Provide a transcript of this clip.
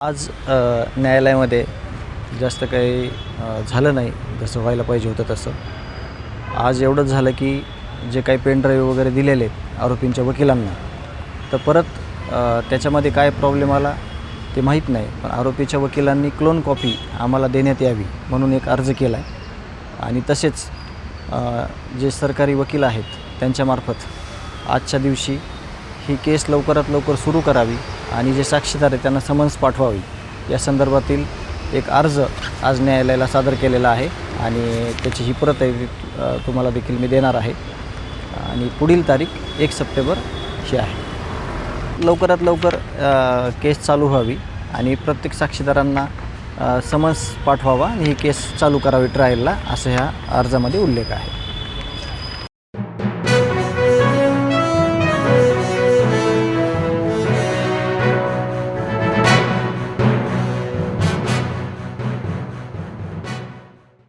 आज न्यायालयामध्ये जास्त काही झालं नाही जसं व्हायला पाहिजे होतं तसं. आज एवढंच झालं की जे काही पेन ड्राईव्ह वगैरे दिलेले आहेत आरोपींच्या वकिलांना, तर परत त्याच्यामध्ये काय प्रॉब्लेम आला ते माहीत नाही. पण आरोपीच्या वकिलांनी क्लोन कॉपी आम्हाला देण्यात यावी म्हणून एक अर्ज केला आहे आणि तसेच जे सरकारी वकील आहेत त्यांच्यामार्फत आजच्या दिवशी ही केस लवकरात लवकर सुरू करावी आणि जे साक्षीदार आहेत त्यांना समन्स पाठवावी या संदर्भातील एक अर्ज आज न्यायालयाला सादर केलेला आहे आणि त्याची ही प्रत तुम्हाला देखील मी देणार आहे आणि पुढील तारीख 1 सप्टेंबर ही आहे. लवकरात लवकर केस चालू व्हावी आणि प्रत्येक साक्षीदारांना समन्स पाठवावा आणि ही केस चालू करावी ट्रायलला, असं ह्या अर्जामध्ये उल्लेख आहे.